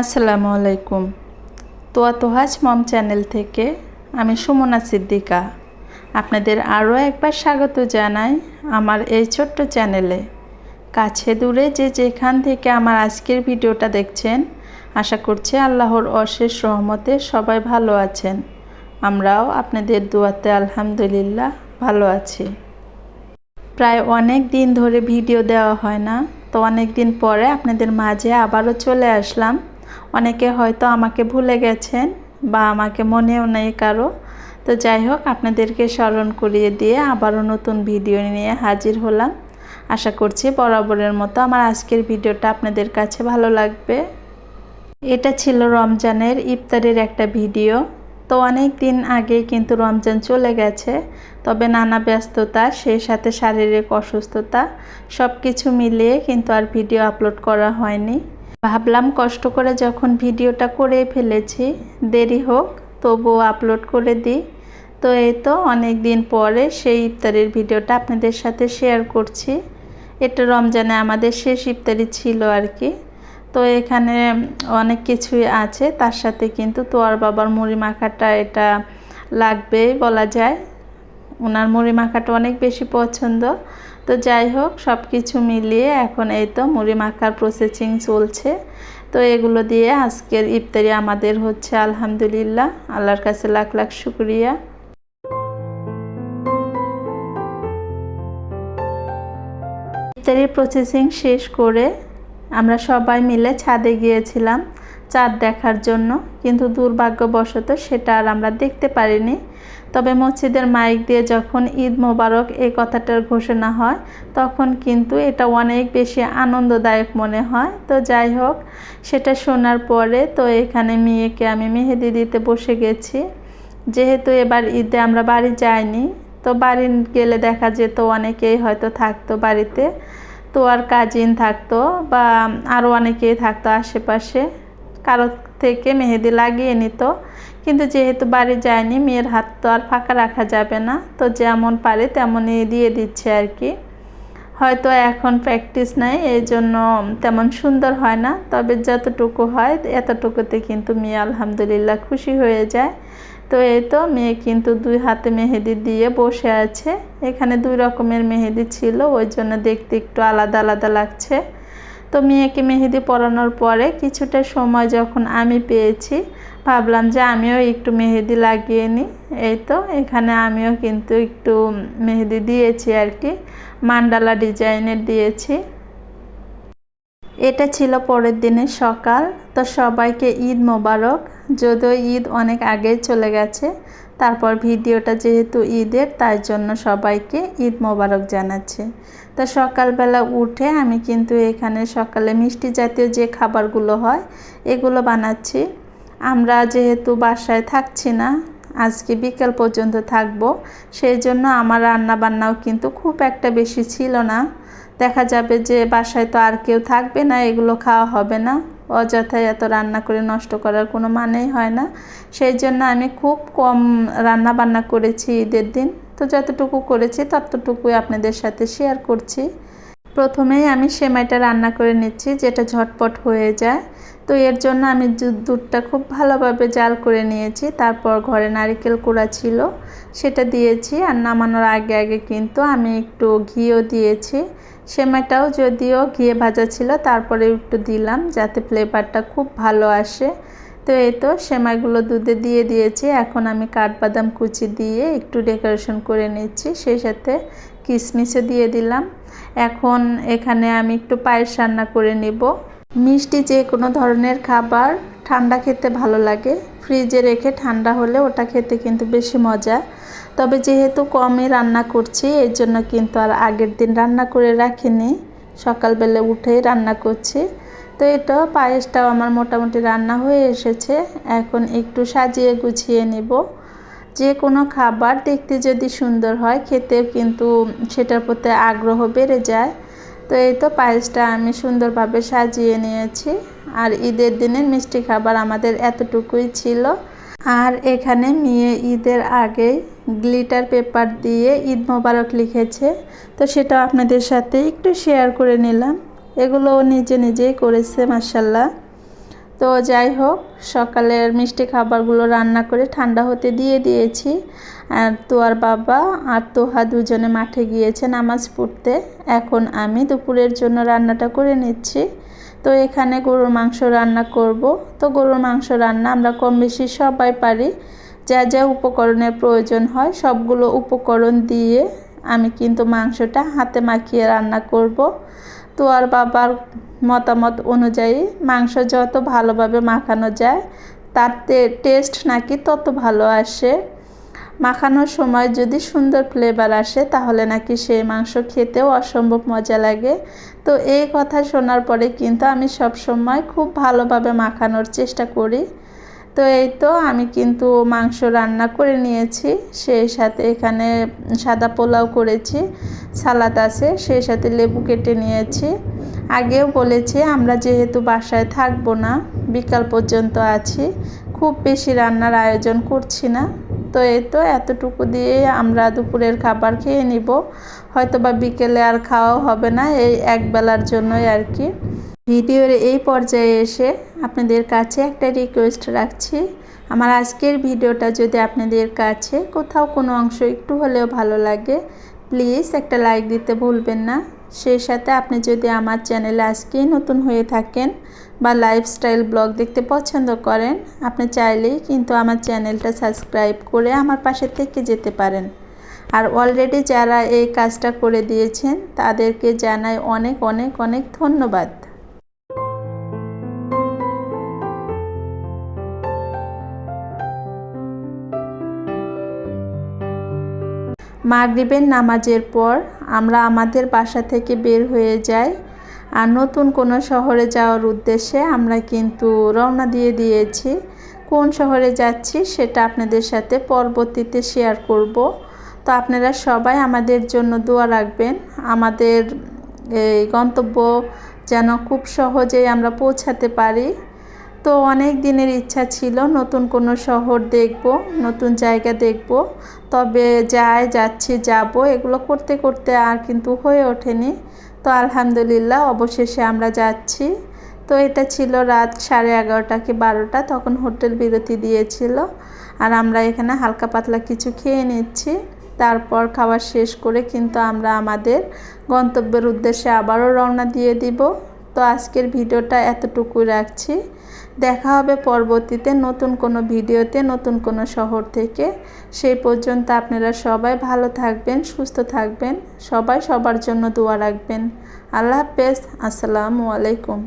আসসালামু আলাইকুম। তোহাজ মম চ্যানেল থেকে আমি সুমনা সিদ্দিকা আপনাদের আরও একবার স্বাগত জানাই আমার এই ছোট্ট চ্যানেলে। কাছে দূরে যে যেখান থেকে আমার আজকের ভিডিওটা দেখছেন, আশা করছি আল্লাহর অশেষ রহমতে সবাই ভালো আছেন। আমরাও আপনাদের দোয়াতে আলহামদুলিল্লাহ ভালো আছি। প্রায় অনেক দিন ধরে ভিডিও দেওয়া হয় না, তো অনেক দিন পরে আপনাদের মাঝে আবারও চলে আসলাম। অনেকে হয়তো আমাকে ভুলে গেছেন বা আমাকে মনেও নেই কারো, তো যাই হোক আপনাদেরকে স্মরণ করিয়ে দিয়ে আবারও নতুন ভিডিও নিয়ে হাজির হলাম। আশা করছি বরাবরের মতো আমার আজকের ভিডিওটা আপনাদের কাছে ভালো লাগবে। এটা ছিল রমজানের ইফতারের একটা ভিডিও। তো অনেক দিন আগে কিন্তু রমজান চলে গেছে, তবে নানা ব্যস্ততা, সেই সাথে শারীরিক অসুস্থতা সব কিছু মিলিয়ে কিন্তু আর ভিডিও আপলোড করা হয়নি। ভাবলাম কষ্ট করে যখন ভিডিওটা করে ফেলেছি, দেরি হোক তবুও আপলোড করে দিই। তো এই তো অনেক দিন পরে সেই ইফতারের ভিডিওটা আপনাদের সাথে শেয়ার করছি। এটা রমজানে আমাদের শেষ ইফতারি ছিল আর কি। তো এখানে অনেক কিছুই আছে, তার সাথে কিন্তু তোয়ার বাবার মুড়ি মাখাটা এটা লাগবেই বলা যায়। ওনার মুড়ি মাখাটা অনেক বেশি পছন্দ। তো যাই হোক সব কিছু মিলিয়ে এখন এই তো মুড়ি মাখার প্রসেসিং চলছে। তো এগুলো দিয়ে আজকের ইফতারি আমাদের হচ্ছে আলহামদুলিল্লাহ, আল্লাহর কাছে লাখ লাখ শুকরিয়া। ইফতারির প্রসেসিং শেষ করে আমরা সবাই মিলে ছাদে গিয়েছিলাম চাঁদ দেখার জন্য, কিন্তু দুর্ভাগ্যবশত সেটা আর আমরা দেখতে পারিনি। তবে মসজিদের মাইক দিয়ে যখন ঈদ মোবারক এই কথাটার ঘোষণা হয়, তখন কিন্তু এটা অনেক বেশি আনন্দদায়ক মনে হয়। তো যাই হোক সেটা শোনার পরে তো এখানে মেয়েকে আমি মেহেদি দিতে বসে গেছি। যেহেতু এবার ঈদে আমরা বাড়ি যাইনি, তো বাড়ি গেলে দেখা যেত অনেকেই হয়তো থাকতো বাড়িতে, তো আর কাজিন থাকতো বা আরও অনেকেই থাকতো আশেপাশে, কারো থেকে মেহেদি লাগিয়ে নিত। কিন্তু যেহেতু বাড়ি যায়নি, মেয়ের হাত তো আর ফাঁকা রাখা যাবে না, তো যেমন পারে তেমনই দিয়ে দিচ্ছে আর কি। হয়তো এখন প্র্যাকটিস নাই, এই জন্য তেমন সুন্দর হয় না, তবে যতটুকু হয় এতটুকুতে কিন্তু মেয়ে আলহামদুলিল্লাহ খুশি হয়ে যায়। তো এই তো মেয়ে কিন্তু দুই হাতে মেহেদি দিয়ে বসে আছে। এখানে দুই রকমের মেহেদি ছিল, ওই জন্য দেখতে একটু আলাদা আলাদা লাগছে। তো মেয়েকে মেহেদি পরানোর পরে কিছুটা সময় যখন আমি পেয়েছি, ভাবলাম যে আমিও একটু মেহেদি লাগিয়ে নিই। এই তো এখানে আমিও কিন্তু একটু মেহেদি দিয়েছি আর কি, মান্ডালা ডিজাইনের দিয়েছি। এটা ছিল পরের দিনের সকাল। তো সবাইকে ঈদ মোবারক, যদিও ঈদ অনেক আগেই চলে গেছে, তারপর ভিডিওটা যেহেতু ঈদের তাই জন্য সবাইকে ঈদ মোবারক জানাচ্ছে। তো সকালবেলা উঠে আমি কিন্তু এখানে সকালে মিষ্টি জাতীয় যে খাবারগুলো হয় এগুলো বানাচ্ছি। আমরা যেহেতু বাসায় থাকছি না, আজকে বিকেল পর্যন্ত থাকবো, সেই জন্য আমার রান্না বান্নাও কিন্তু খুব একটা বেশি ছিল না। দেখা যাবে যে বাসায় তো আর কেউ থাকবে না, এগুলো খাওয়া হবে না, অযথায় এত রান্না করে নষ্ট করার কোনো মানেই হয় না। সেই জন্য আমি খুব কম রান্না বান্না করেছি ঈদের দিন। তো যতটুকু করেছি ততটুকুই আপনাদের সাথে শেয়ার করছি। প্রথমেই আমি সেমাইটা রান্না করে নিচ্ছি, যেটা ঝটপট হয়ে যায়। তো এর জন্য আমি দুধটা খুব ভালোভাবে জাল করে নিয়েছি, তারপর ঘরে নারকেল কুড়া ছিল সেটা দিয়েছি, আর নামানোর আগে আগে কিন্তু আমি একটু ঘিও দিয়েছি। সেমাইটাও যদিও ঘিয়ে ভাজা ছিল, তারপরে একটু দিলাম যাতে ফ্লেভারটা খুব ভালো আসে। তো এই তো সেমাইগুলো দুধে দিয়ে দিয়েছি। এখন আমি কাঠবাদাম কুচি দিয়ে একটু ডেকোরেশন করে নিচ্ছি, সেই সাথে কিশমিশও দিয়ে দিলাম। এখন এখানে আমি একটু পায়েস রান্না করে নিব। মিষ্টি যে কোনো ধরনের খাবার ঠান্ডা খেতে ভালো লাগে, ফ্রিজে রেখে ঠান্ডা হলে ওটা খেতে কিন্তু বেশি মজা। তবে যেহেতু কমই রান্না করছি, এই জন্য কিন্তু আর আগের দিন রান্না করে রাখিনি, সকালবেলা উঠেই রান্না করছি। তো এটা পায়েসটাও আমার মোটামুটি রান্না হয়ে এসেছে। এখন একটু সাজিয়ে গুছিয়ে নিব। যে কোনো খাবার দেখতে যদি সুন্দর হয়, খেতেও কিন্তু সেটার প্রতি আগ্রহ বেড়ে যায়। তো এই তো পায়েসটা আমি সুন্দরভাবে সাজিয়ে নিয়েছি। আর ঈদের দিনের মিষ্টি খাবার আমাদের এতটুকুই ছিল। আর এখানে মেয়ে ঈদের আগে গ্লিটার পেপার দিয়ে ঈদ মোবারক লিখেছে, তো সেটা আপনাদের সাথে একটু শেয়ার করে নিলাম। এগুলো নিজে নিজেই করেছে মাশাআল্লাহ। তো যাই হোক, সকালের মিষ্টি খাবারগুলো রান্না করে ঠান্ডা হতে দিয়ে দিয়েছি। আর তোয়ার বাবা আর তোহা দুজনে মাঠে গিয়েছে নামাজ পড়তে। এখন আমি দুপুরের জন্য রান্নাটা করে নিচ্ছি। তো এখানে গরুর মাংস রান্না করব। তো গরুর মাংস রান্না আমরা কম বেশি সবাই পারি। যা যা উপকরণের প্রয়োজন হয় সবগুলো উপকরণ দিয়ে আমি কিন্তু মাংসটা হাতে মাখিয়ে রান্না করব। তো আর বাবার মতামত অনুযায়ী মাংস যত ভালোভাবে মাখানো যায় তার টেস্ট নাকি তত ভালো আসে। মাখানোর সময় যদি সুন্দর ফ্লেভার আসে তাহলে নাকি সেই মাংস খেতেও অসম্ভব মজা লাগে। তো এই কথা শোনার পরে কিন্তু আমি সব সময় খুব ভালোভাবে মাখানোর চেষ্টা করি। তো এই তো আমি কিন্তু মাংস রান্না করে নিয়েছি, সেই সাথে এখানে সাদা পোলাও করেছি, সালাদ আছে, সেই সাথে লেবু কেটে নিয়েছি। আগেও বলেছি আমরা যেহেতু বাসায় থাকবো না, বিকাল পর্যন্ত আছি, খুব বেশি রান্নার আয়োজন করছি না। তো এই তো এতটুকু দিয়ে আমরা দুপুরের খাবার খেয়ে নিব, হয়তো বা বিকেলে আর খাওয়াও হবে না, এই একবেলার জন্যই আর কি। ভিডিওর এই পর্যায়ে এসে আপনাদের কাছে একটা রিকোয়েস্ট রাখছি, আমার আজকের ভিডিওটা যদি আপনাদের কাছে কোথাও কোনো অংশ একটু হলেও ভালো লাগে, প্লিজ একটা লাইক দিতে ভুলবেন না। সেই সাথে আপনি যদি আমার চ্যানেলে আজকেই নতুন হয়ে থাকেন বা লাইফস্টাইল ব্লগ দেখতে পছন্দ করেন, আপনি চাইলেই কিন্তু আমার চ্যানেলটা সাবস্ক্রাইব করে আমার পাশে থেকে যেতে পারেন। আর অলরেডি যারা এই কাজটা করে দিয়েছেন তাদেরকে জানাই অনেক অনেক অনেক ধন্যবাদ। মাগরিবের নামাজের পর আমরা আমাদের বাসা থেকে বের হয়ে যাই আর নতুন কোনো শহরে যাওয়ার উদ্দেশ্যে আমরা কিন্তু রওনা দিয়ে দিয়েছি। কোন শহরে যাচ্ছি সেটা আপনাদের সাথে পরবর্তীতে শেয়ার করব। তো আপনারা সবাই আমাদের জন্য দোয়া রাখবেন, আমাদের এই গন্তব্য যেন খুব সহজেই আমরা পৌঁছাতে পারি। তো অনেক দিনের ইচ্ছা ছিল নতুন কোনো শহর দেখব, নতুন জায়গা দেখব, তবে যাচ্ছি যাব এগুলো করতে করতে আর কিন্তু হয়ে ওঠেনি। তো আলহামদুলিল্লাহ অবশেষে আমরা যাচ্ছি। তো এটা ছিল রাত 11:30 কি 12টা, তখন হোটেল বিরতি দিয়েছিল আর আমরা এখানে হালকা পাতলা কিছু খেয়ে নিচ্ছি। তারপর খাওয়া শেষ করে কিন্তু আমরা আমাদের গন্তব্যের উদ্দেশ্যে আবারও রওনা দিয়ে দিব। তো আজকের ভিডিওটা এতটুকুই রাখছি, দেখা হবে পরবর্তীতে নতুন কোনো ভিডিওতে নতুন কোনো শহর থেকে। সেই পর্যন্ত আপনারা সবাই ভালো থাকবেন, সুস্থ থাকবেন, সবাই সবার জন্য দোয়া রাখবেন। আল্লাহ হাফেজ, আসসালামু আলাইকুম।